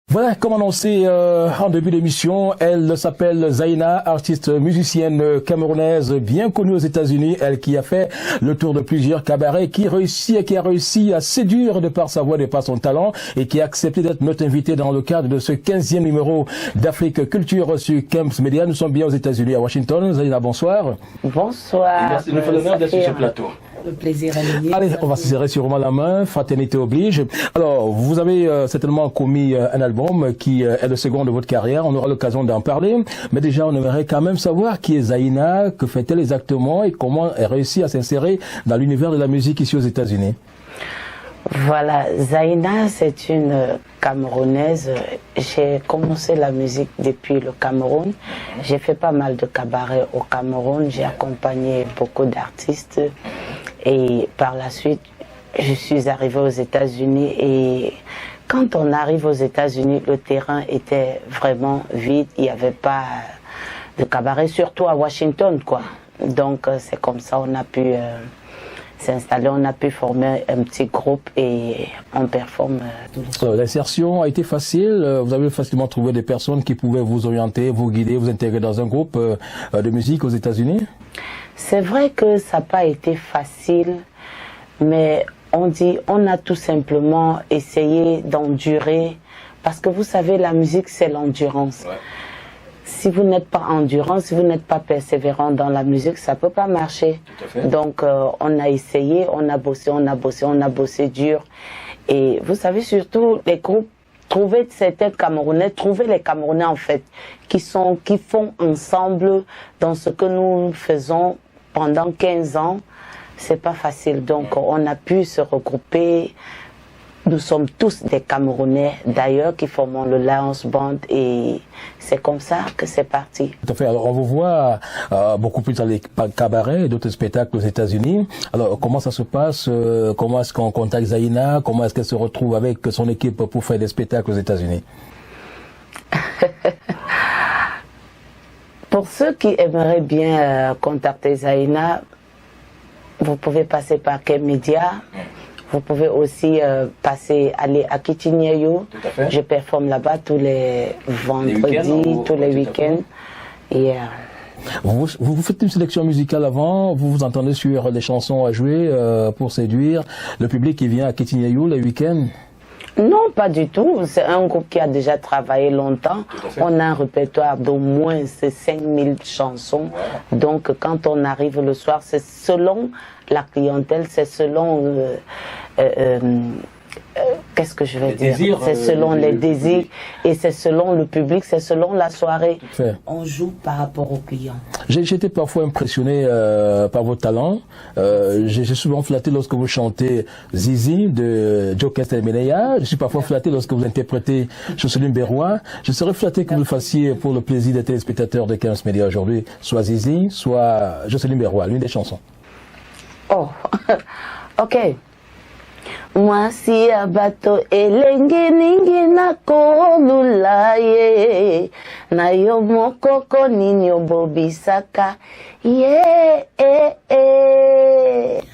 Voilà, comme annoncé en début d'émission, elle s'appelle Zaina, artiste musicienne camerounaise bien connue aux États-Unis, elle qui a fait le tour de plusieurs cabarets, qui a réussi à séduire de par sa voix, de par son talent, et qui a accepté d'être notre invitée dans le cadre de ce 15e numéro d'Afrique Culture sur Camps Media. Nous sommes bien aux États-Unis, à Washington. Zaina, bonsoir. Bonsoir. Et merci de nous faire l'honneur d'être sur ce plateau. Le plaisir à venir. Allez, on va se serrer sûrement la main, fraternité oblige. Alors, vous avez certainement commis un album qui est le second de votre carrière, on aura l'occasion d'en parler, mais déjà on aimerait quand même savoir qui est Zaina, que fait-elle exactement et comment elle réussit à s'insérer dans l'univers de la musique ici aux États-Unis. Voilà, Zaina, c'est une Camerounaise. J'ai commencé la musique depuis le Cameroun. J'ai fait pas mal de cabarets au Cameroun. J'ai accompagné beaucoup d'artistes. Et par la suite, je suis arrivée aux États-Unis. Et quand on arrive aux États-Unis, le terrain était vraiment vide. Il n'y avait pas de cabaret, surtout à Washington, quoi. Donc, c'est comme ça on a pu... s'installer, on a pu former un petit groupe et on performe tous les soirs. L'insertion a été facile, vous avez facilement trouvé des personnes qui pouvaient vous orienter, vous guider, vous intégrer dans un groupe de musique aux États-Unis? C'est vrai que ça n'a pas été facile, mais on a tout simplement essayé d'endurer, parce que vous savez, la musique c'est l'endurance. Ouais. Si vous n'êtes pas endurant, si vous n'êtes pas persévérant dans la musique, ça ne peut pas marcher. Donc, on a essayé, on a bossé dur. Et vous savez, surtout, les groupes, trouver certains Camerounais, trouver les Camerounais, en fait, qui font ensemble dans ce que nous faisons pendant 15 ans, c'est pas facile. Donc, on a pu se regrouper. Nous sommes tous des Camerounais, d'ailleurs, qui formons le Lions Band et c'est comme ça que c'est parti. Tout à fait. Alors, on vous voit beaucoup plus dans les cabarets et d'autres spectacles aux États-Unis. Alors, comment ça se passe? Comment est-ce qu'on contacte Zaina? Comment est-ce qu'elle se retrouve avec son équipe pour faire des spectacles aux États-Unis? Pour ceux qui aimeraient bien contacter Zaina, vous pouvez passer par Camps Media. Vous pouvez aussi aller à Kitinyeyo. Je performe là-bas tous les vendredis, tous les week-ends. Vous faites une sélection musicale avant, vous vous entendez sur les chansons à jouer pour séduire le public qui vient à Kitinyeyo les week-ends? Non, pas du tout. C'est un groupe qui a déjà travaillé longtemps. On a un répertoire d'au moins 5000 chansons. Ouais. Donc, quand on arrive le soir, c'est selon la clientèle, c'est selon... qu'est-ce que je vais dire? C'est selon les désirs et c'est selon le public, c'est selon la soirée. On joue par rapport aux clients. J'ai été parfois impressionné par vos talents. J'ai souvent flatté lorsque vous chantez Zizi de Joe Kestelmeneya. Je suis parfois flatté lorsque vous interprétez Jocelyne Berrois. Je serais flatté que vous le fassiez pour le plaisir des téléspectateurs de Camps Media aujourd'hui, soit Zizi, soit Jocelyne Berrois, l'une des chansons. Oh, ok. Moi si abato elenge ningi na kolulaye na yo mokoko ninyo bobisaka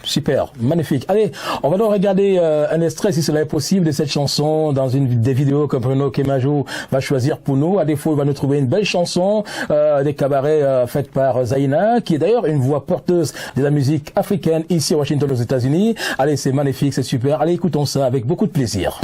Super, magnifique. Allez, on va donc regarder un extrait, si cela est possible, de cette chanson dans une des vidéos que Bruno Kemajo va choisir pour nous. À défaut, il va nous trouver une belle chanson des cabarets faite par Zaina, qui est d'ailleurs une voix porteuse de la musique africaine ici à Washington aux États-Unis. Allez, c'est magnifique, c'est super. Allez, écoutons ça avec beaucoup de plaisir.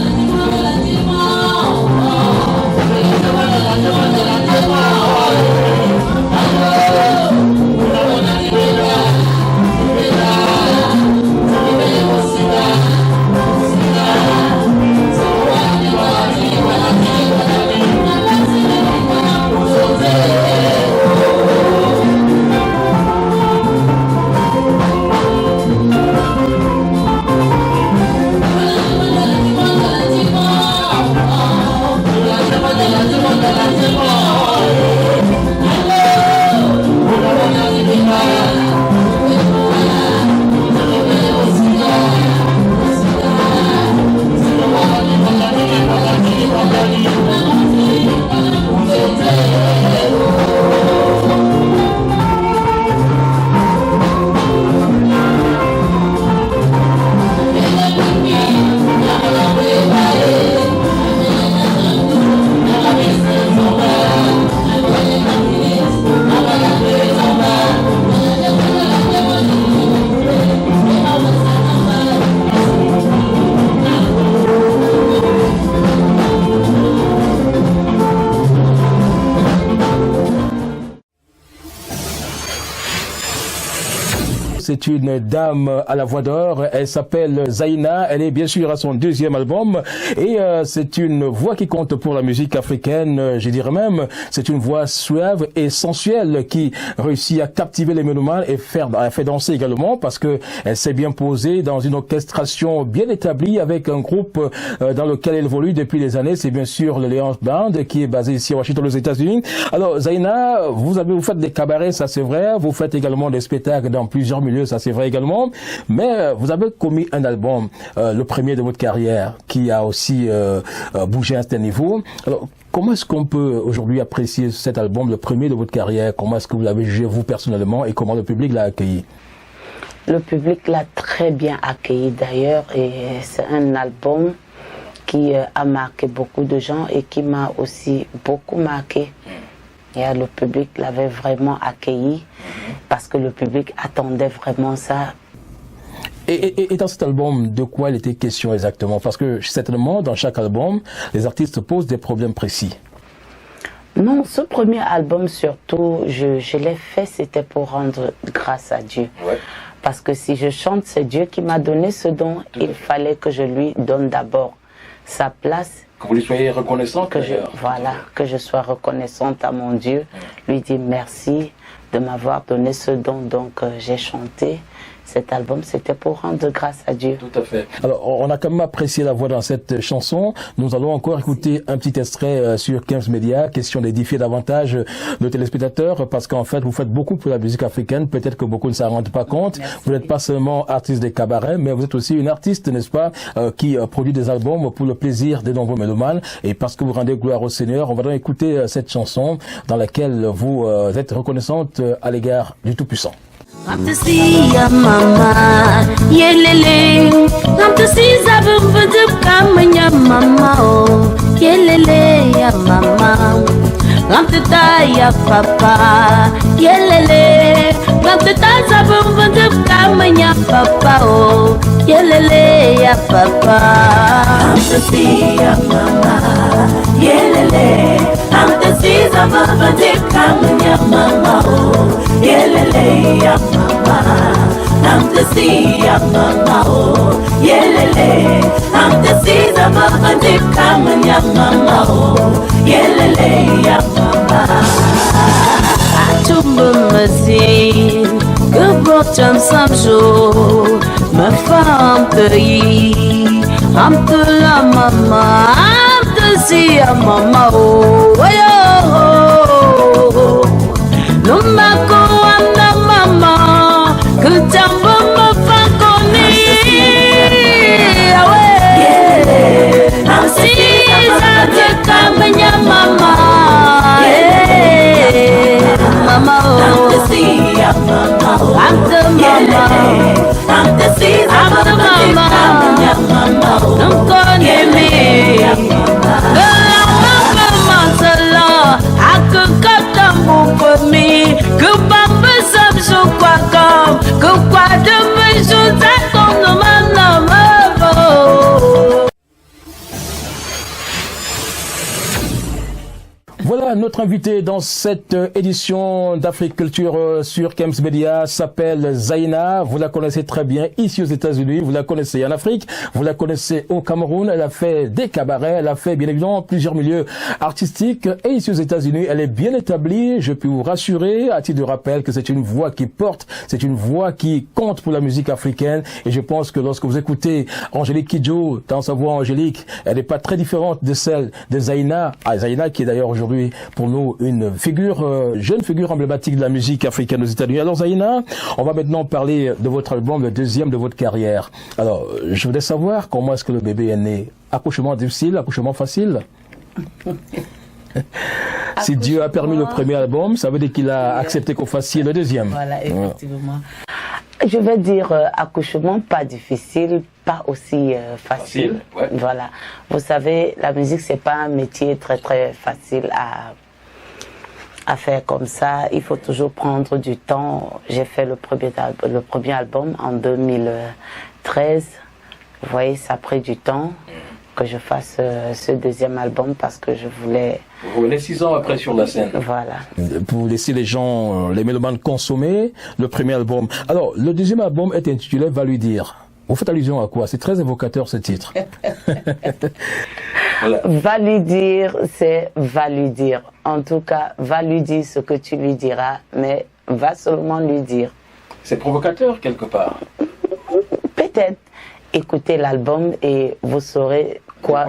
c'est une dame à la voix d'or. Elle s'appelle Zaina. Elle est bien sûr à son deuxième album. Et c'est une voix qui compte pour la musique africaine. Je dirais même, c'est une voix suave et sensuelle qui réussit à captiver les mélomanes et faire danser également parce que elle s'est bien posée dans une orchestration bien établie avec un groupe dans lequel elle évolue depuis des années. C'est bien sûr le Leon's Band qui est basé ici à Washington, aux États-Unis. Alors Zaina, vous faites des cabarets, ça c'est vrai. Vous faites également des spectacles dans plusieurs milieux, ça c'est vrai également. Mais vous avez commis un album, le premier de votre carrière, qui a aussi bougé à un certain niveau. Alors, comment est-ce qu'on peut aujourd'hui apprécier cet album, le premier de votre carrière? Comment est-ce que vous l'avez jugé vous personnellement et comment le public l'a accueilli? Le public l'a très bien accueilli d'ailleurs et c'est un album qui a marqué beaucoup de gens et qui m'a aussi beaucoup marqué. Et le public l'avait vraiment accueilli parce que le public attendait vraiment ça. Et dans cet album, de quoi il était question exactement? Parce que certainement, dans chaque album, les artistes posent des problèmes précis. Non, ce premier album surtout, je l'ai fait, c'était pour rendre grâce à Dieu. Ouais. Parce que si je chante, c'est Dieu qui m'a donné ce don. Il fallait que je lui donne d'abord sa place. Que vous lui soyez reconnaissante. Que je sois reconnaissante à mon Dieu. Lui dire merci de m'avoir donné ce don. Donc j'ai chanté. Cet album, c'était pour rendre grâce à Dieu. Tout à fait. Alors, on a quand même apprécié la voix dans cette chanson. Nous allons encore écouter un petit extrait sur Kems Media, question d'édifier davantage nos téléspectateurs, parce qu'en fait, vous faites beaucoup pour la musique africaine. Peut-être que beaucoup ne s'en rendent pas compte. Merci. Vous n'êtes pas seulement artiste des cabarets, mais vous êtes aussi une artiste, n'est-ce pas, qui produit des albums pour le plaisir des nombreux mélomanes. Et parce que vous rendez gloire au Seigneur, on va donc écouter cette chanson dans laquelle vous êtes reconnaissante à l'égard du Tout-Puissant. I'm to see ya mama, yelele. I'm to see zabumbudup kamanya mama oh, yelele ya mama. I'm to die ya papa, yelele. I'm to die zabumbudup kamanya papa oh, yelele ya papa. I'm to see ya mama, yelele. I'm to see zabumbudup kamanya mama oh, yelele ya mama. I'm to see ya mama oh, yelele. I'm to see the mama dip come ya mama oh, yelele ya mama. Atumba masi, que botam samjo, ma femme pays. I'm to la mama, I'm to see ya mama oh, oh. No mako anda mama, kutambo mafakoni. I'm Caesar to kamanya mama, mama oh. I'm the Caesar mama, I'm the mama. I'm the Caesar, I'm the mama. Don't call me. I could cut them for me. Good papa, some so quack. Good quack, the visions that come no man, no. Voilà, notre invité dans cette édition d'Afrique Culture sur Kems Media s'appelle Zaina. Vous la connaissez très bien ici aux États-Unis, vous la connaissez en Afrique, vous la connaissez au Cameroun. Elle a fait des cabarets, elle a fait bien évidemment plusieurs milieux artistiques. Et ici aux États-Unis, elle est bien établie. Je peux vous rassurer, à titre de rappel, que c'est une voix qui porte, c'est une voix qui compte pour la musique africaine. Et je pense que lorsque vous écoutez Angélique Kidjo, dans sa voix angélique, elle n'est pas très différente de celle de Zaina. Zaina qui est d'ailleurs aujourd'hui pour nous une figure, jeune figure emblématique de la musique africaine aux États-Unis. Alors Zaina, on va maintenant parler de votre album, le deuxième de votre carrière. Alors, je voudrais savoir comment est-ce que le bébé est né. Accouchement difficile, accouchement facile? Si Dieu a permis le premier album, ça veut dire qu'il a accepté qu'on fasse le deuxième. Voilà, effectivement. Je vais dire accouchement pas difficile, pas aussi facile. Ouais. Voilà. Vous savez, la musique, c'est pas un métier très très facile à faire comme ça. Il faut toujours prendre du temps. J'ai fait le premier album en 2013. Vous voyez, ça a pris du temps. que je fasse ce deuxième album parce que je voulais... Vous revenez 6 ans après sur la scène. Voilà. Pour laisser les gens, les mélomanes consommer le premier album. Alors, le deuxième album est intitulé « Va lui dire ». Vous faites allusion à quoi? C'est très évocateur ce titre. Voilà. Va lui dire, c'est va lui dire. En tout cas, va lui dire ce que tu lui diras, mais va seulement lui dire. C'est provocateur quelque part. Peut-être. Écoutez l'album et vous saurez quoi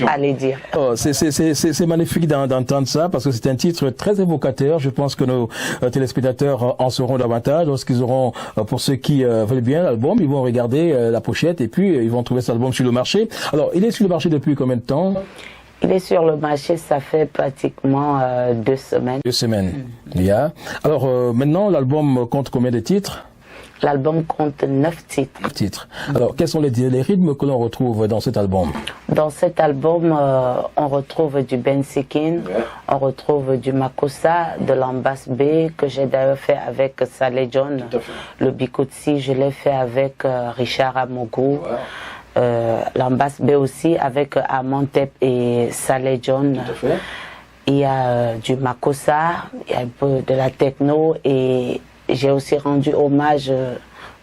aller dire. Oh, c'est magnifique d'entendre ça parce que c'est un titre très évocateur. Je pense que nos téléspectateurs en sauront davantage lorsqu'ils auront, pour ceux qui veulent bien l'album, ils vont regarder la pochette et puis ils vont trouver cet album sur le marché. Alors, il est sur le marché depuis combien de temps? Il est sur le marché, ça fait pratiquement 2 semaines. 2 semaines, bien. Alors, maintenant, l'album compte combien de titres? L'album compte 9 titres. 9 titres. Alors, quels sont les rythmes que l'on retrouve dans cet album? Dans cet album, on retrouve du Bensikin, on retrouve du Makossa, de l'Ambass B, que j'ai d'ailleurs fait avec Saleh John. Le Bikutsi, je l'ai fait avec Richard Amogou. L'Ambass B aussi avec Amontep et Saleh John. Il y a du Makossa, il y a un peu de la techno et j'ai aussi rendu hommage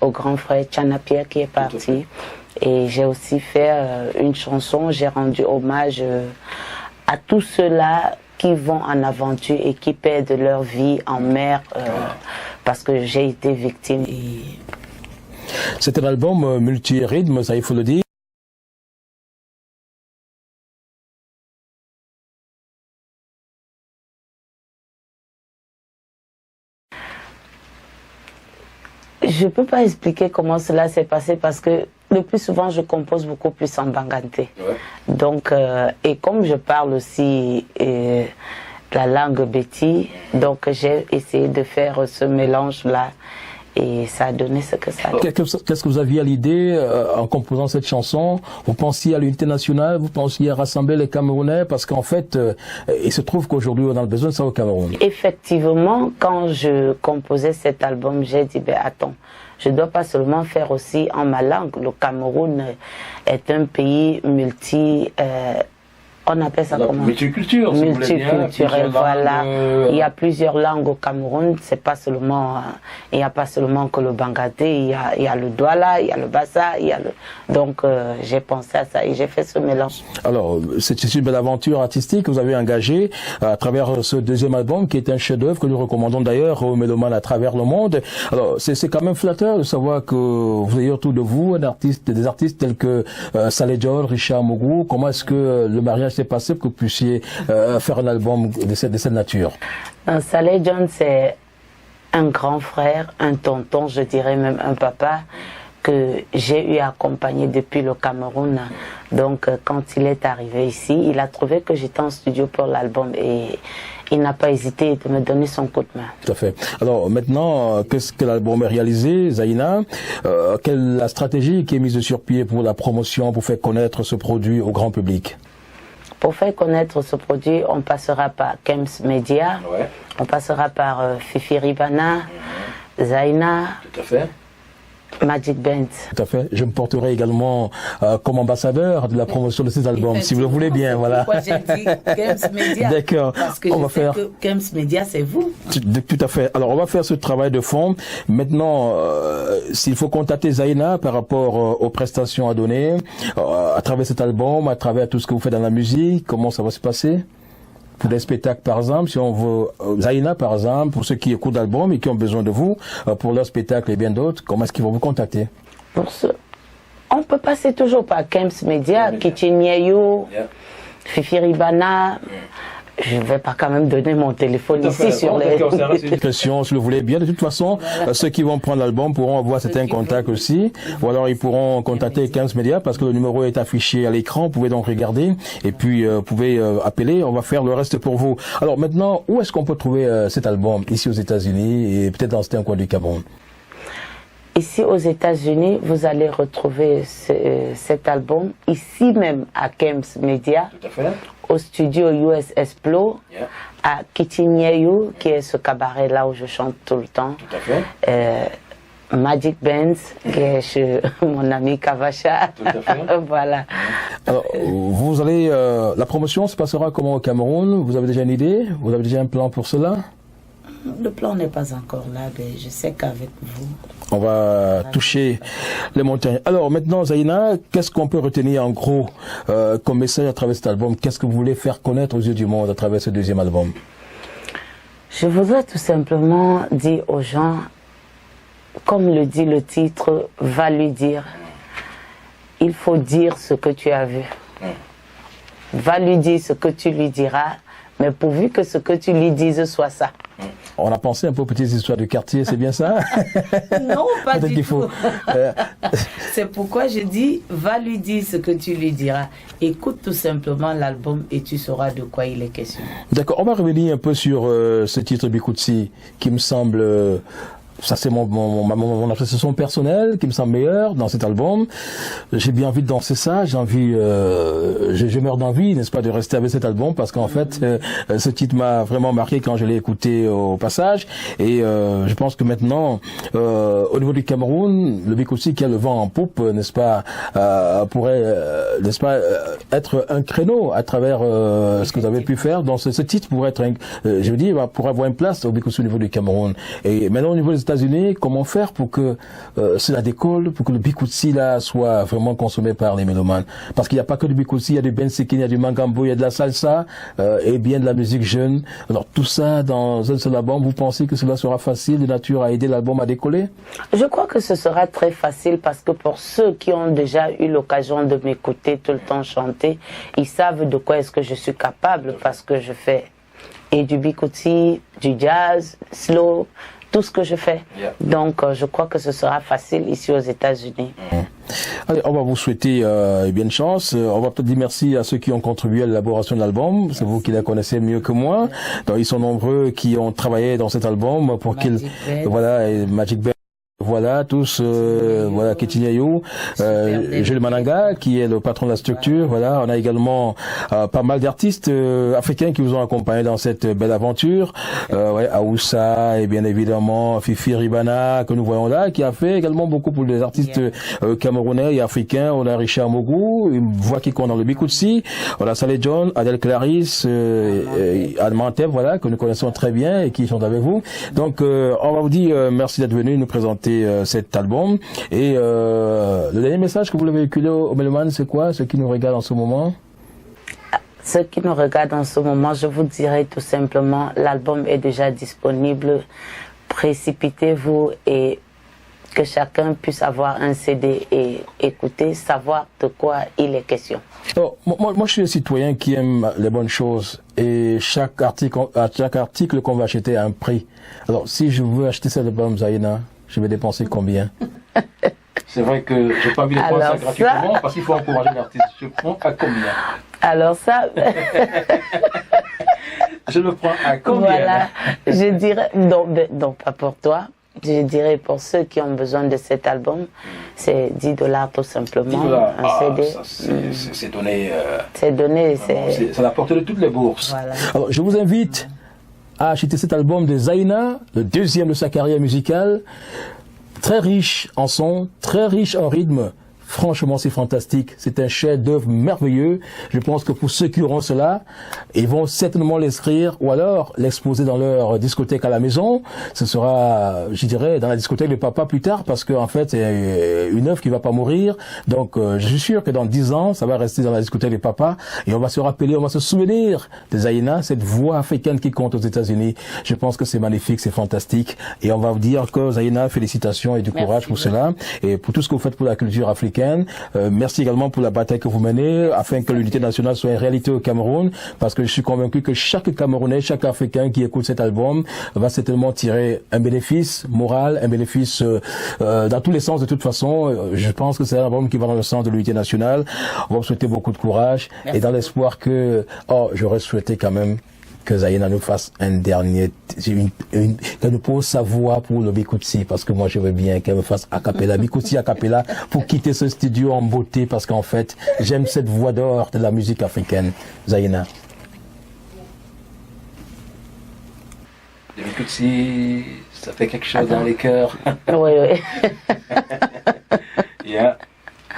au grand frère Tchana Pierre qui est parti. Et j'ai aussi fait une chanson, j'ai rendu hommage à tous ceux-là qui vont en aventure et qui perdent leur vie en mer parce que j'ai été victime. C'est un album multi-rythme, ça il faut le dire. Je ne peux pas expliquer comment cela s'est passé parce que le plus souvent je compose beaucoup plus en banganté. Donc, et comme je parle aussi la langue béti, donc j'ai essayé de faire ce mélange-là et ça a donné ce que ça a donné. Qu'est-ce que vous aviez à l'idée en composant cette chanson? Vous pensiez à l'unité nationale, vous pensiez à rassembler les Camerounais parce qu'en fait, il se trouve qu'aujourd'hui on a besoin de ça au Cameroun. Effectivement, quand je composais cet album, j'ai dit, ben attends, je ne dois pas seulement faire aussi en ma langue. Le Cameroun est un pays on appelle ça comment? Multiculture. Multiculturel, voilà. Il y a plusieurs langues au Cameroun. C'est pas seulement, il n'y a pas seulement que le bangaté. Il y a le douala, il y a le bassa, il y a le. Donc j'ai pensé à ça et j'ai fait ce mélange. Alors c'est une belle aventure artistique que vous avez engagée à travers ce deuxième album qui est un chef-d'œuvre que nous recommandons d'ailleurs aux mélomanes à travers le monde. Alors c'est quand même flatteur de savoir que vous avez autour de vous des artistes tels que Saleh John, Richard Mogou. Comment est-ce que le mariage s'est passé pour que vous puissiez faire un album de cette nature? Saleh John, c'est un grand frère, un tonton, je dirais même un papa, que j'ai eu à accompagner depuis le Cameroun. Donc quand il est arrivé ici, il a trouvé que j'étais en studio pour l'album et il n'a pas hésité de me donner son coup de main. Tout à fait. Alors maintenant, qu'est-ce que l'album est réalisé, Zaïna? Quelle est la stratégie qui est mise sur pied pour la promotion, pour faire connaître ce produit au grand public? Pour faire connaître ce produit, on passera par Kems Media, on passera par Fifi Ribana, Zaïna, tout à fait. Magic Benz. Tout à fait. Je me porterai également comme ambassadeur de la promotion de ces albums, si vous le voulez bien. Voilà. Pourquoi j'ai dit Kems Media? D'accord. Parce que je sais que Kems Media, c'est vous. Tout à fait. Alors, on va faire ce travail de fond. Maintenant, s'il faut contacter Zaïna par rapport aux prestations à donner, à travers cet album, à travers tout ce que vous faites dans la musique, comment ça va se passer? Pour des spectacles, par exemple, si on veut Zaïna, par exemple, pour ceux qui écoutent l'album et qui ont besoin de vous, pour leur spectacle et bien d'autres, comment est-ce qu'ils vont vous contacter? On peut passer toujours par Kems Media, Kitchenyeyo, Fifi Ribana. Je ne vais pas quand même donner mon téléphone ici sur les... Question, si vous le voulez bien. De toute façon, ceux qui vont prendre l'album pourront avoir certains contacts aussi. Ou alors ils pourront contacter Kems Media parce que le numéro est affiché à l'écran. Vous pouvez donc regarder et puis vous pouvez appeler. On va faire le reste pour vous. Alors maintenant, où est-ce qu'on peut trouver cet album? Ici aux États-Unis et peut-être dans certains coins du Cameroun? Ici aux États-Unis, vous allez retrouver cet album ici même à Kems Media, au studio US Esplo, à Kitchenyeyo, qui est ce cabaret là où je chante tout le temps. Magic Benz, qui est chez mon ami Kavacha. Voilà. Alors, vous allez, la promotion se passera comment au Cameroun? Vous avez déjà une idée? Vous avez déjà un plan pour cela? Le plan n'est pas encore là, mais je sais qu'avec vous... On va toucher les montagnes. Alors maintenant, Zaina, qu'est-ce qu'on peut retenir en gros comme message à travers cet album? Qu'est-ce que vous voulez faire connaître aux yeux du monde à travers ce deuxième album? Je voudrais tout simplement dire aux gens, comme le dit le titre, va lui dire. Il faut dire ce que tu as vu. Va lui dire ce que tu lui diras, mais pourvu que ce que tu lui dises soit ça. On a pensé un peu aux petites histoires du quartier, c'est bien ça? Non, pas du qu'il faut, tout. C'est pourquoi je dis, va lui dire ce que tu lui diras. Écoute tout simplement l'album et tu sauras de quoi il est question. D'accord, on va revenir un peu sur ce titre Bikoutsi qui me semble... ça c'est mon appréciation personnelle qui me semble meilleure dans cet album. J'ai bien envie de danser ça, j'ai envie, je meurs d'envie, n'est-ce pas, de rester avec cet album parce qu'en fait, ce titre m'a vraiment marqué quand je l'ai écouté au passage. Et je pense que maintenant, au niveau du Cameroun, le Bikoutsi qui a le vent en poupe, n'est-ce pas, pourrait, n'est-ce pas, être un créneau à travers ce que vous avez pu faire. Donc ce titre pourrait être, je veux dire, pourrait avoir une place au Bikoutsi au niveau du Cameroun. Et maintenant au niveau des États-Unis, comment faire pour que cela décolle, pour que le Bikoutsi là soit vraiment consommé par les mélomanes? Parce qu'il n'y a pas que du Bikoutsi, il y a du bensekin, il y a du mangambo, il y a de la salsa et bien de la musique jeune. Alors tout ça dans un seul album, vous pensez que cela sera facile de nature à aider l'album à décoller? Je crois que ce sera très facile parce que pour ceux qui ont déjà eu l'occasion de m'écouter tout le temps chanter, ils savent de quoi est-ce que je suis capable parce que je fais et du Bikoutsi, du jazz, slow, tout ce que je fais. Donc, je crois que ce sera facile ici aux États-Unis. Allez, on va vous souhaiter bien de chance. On va peut-être dire merci à ceux qui ont contribué à l'élaboration de l'album. C'est vous qui la connaissez mieux que moi. Donc, ils sont nombreux qui ont travaillé dans cet album pour qu'il, voilà, et Magic Bell. Voilà, tous, voilà, Ketinyayo, Jules Mananga, qui est le patron de la structure, voilà. On a également pas mal d'artistes africains qui vous ont accompagné dans cette belle aventure. Ouais, Aoussa et bien évidemment Fifi Ribana, que nous voyons là, qui a fait également beaucoup pour les artistes camerounais et africains. On a Richard Mogou, une voix qui compte dans le Bikoutsi. On a Saleh John, Adèle Clarisse, Anne Manteb, voilà, que nous connaissons très bien et qui sont avec vous. Donc, on va vous dire merci d'être venu nous présenter cet album. Et le dernier message que vous voulez véhiculer aux mélomanes, c'est quoi? Ceux qui nous regardent en ce moment? Ceux qui nous regardent en ce moment, je vous dirais tout simplement, l'album est déjà disponible. Précipitez-vous et que chacun puisse avoir un CD et écouter, savoir de quoi il est question. Oh, moi, je suis un citoyen qui aime les bonnes choses et chaque article qu'on va acheter a un prix. Alors, si je veux acheter cet album, Zaina, je vais dépenser combien? C'est vrai que j'ai pas envie de prendre ça gratuitement parce qu'il faut encourager l'artiste. Je prends à combien? Alors ça... Je le prends à combien? Voilà, je dirais... Non, pas pour toi. Je dirais pour ceux qui ont besoin de cet album, c'est 10 $ tout simplement. Un CD. C'est donné. C'est donné. C'est à la portée de toutes les bourses. Voilà. Alors, je vous invite à acheter cet album de Zaina, le deuxième de sa carrière musicale, très riche en son, très riche en rythme. Franchement, c'est fantastique. C'est un chef-d'œuvre merveilleux. Je pense que pour ceux qui auront cela, ils vont certainement l'inscrire ou alors l'exposer dans leur discothèque à la maison. Ce sera, je dirais, dans la discothèque de papa plus tard parce qu'en fait, c'est une œuvre qui va pas mourir. Donc, je suis sûr que dans 10 ans, ça va rester dans la discothèque de papa et on va se rappeler, on va se souvenir de Zaina, cette voix africaine qui compte aux États-Unis. Je pense que c'est magnifique, c'est fantastique. Et on va vous dire que Zaina, félicitations et du courage pour cela et pour tout ce que vous faites pour la culture africaine. Merci également pour la bataille que vous menez afin que l'unité nationale soit une réalité au Cameroun parce que je suis convaincu que chaque Camerounais, chaque Africain qui écoute cet album va certainement tirer un bénéfice moral, un bénéfice dans tous les sens de toute façon. Je pense que c'est un album qui va dans le sens de l'unité nationale. On va vous souhaiter beaucoup de courage. Merci. Et dans l'espoir que, j'aurais souhaité quand même que Zaina nous fasse un dernier, qu'elle nous pose sa voix pour le Bikoutsi, parce que moi je veux bien qu'elle me fasse a cappella, Bikoutsi a cappella, pour quitter ce studio en beauté, parce qu'en fait, j'aime cette voix d'or de la musique africaine. Zaina. Le Bikoutsi, ça fait quelque chose dans les cœurs. Oui. Yeah.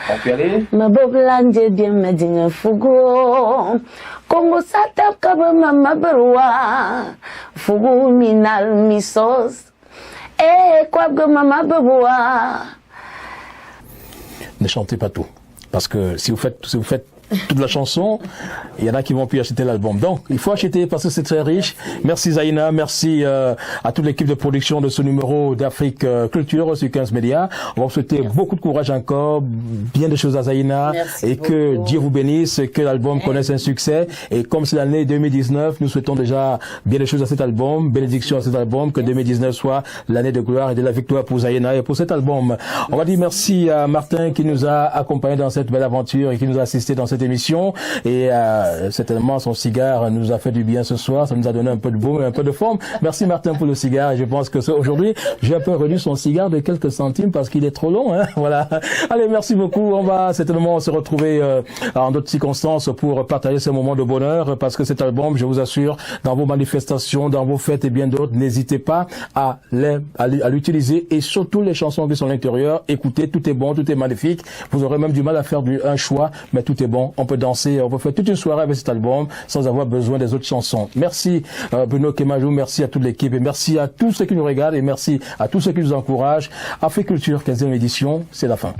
On peut aller? Ma boblanje bien me dinga fugo. Kongo sata kaba mama berwa. Fugu minal misos. Quoi que mama berwa. Ne chantez pas tout. Parce que si vous faites toute la chanson, il y en a qui vont plus acheter l'album. Donc, il faut acheter parce que c'est très riche. Merci Zaina, merci à toute l'équipe de production de ce numéro d'Afrique Culture sur 15 Médias. On va vous souhaiter beaucoup de courage encore, bien de choses à Zaina, merci et beaucoup. que Dieu vous bénisse, que l'album connaisse un succès. Et comme c'est l'année 2019, nous souhaitons déjà bien de choses à cet album, bénédiction à cet album, que 2019 soit l'année de gloire et de la victoire pour Zaina et pour cet album. On va dire merci à Martin qui nous a accompagnés dans cette belle aventure et qui nous a assisté dans cette émission, et certainement son cigare nous a fait du bien ce soir, ça nous a donné un peu de baume et un peu de forme. Merci Martin pour le cigare, et je pense que aujourd'hui j'ai un peu réduit son cigare de quelques centimes parce qu'il est trop long, hein. Voilà. Allez, merci beaucoup, on va certainement se retrouver en d'autres circonstances pour partager ce moment de bonheur, parce que cet album, je vous assure, dans vos manifestations, dans vos fêtes et bien d'autres, n'hésitez pas à l'utiliser, et surtout les chansons qui sont à l'intérieur, écoutez, tout est bon, tout est magnifique, vous aurez même du mal à faire un choix, mais tout est bon. On peut danser, on peut faire toute une soirée avec cet album sans avoir besoin des autres chansons. Merci Bruno Kemajou, merci à toute l'équipe, et merci à tous ceux qui nous regardent, et merci à tous ceux qui nous encouragent. Afrique Culture 15e édition, c'est la fin.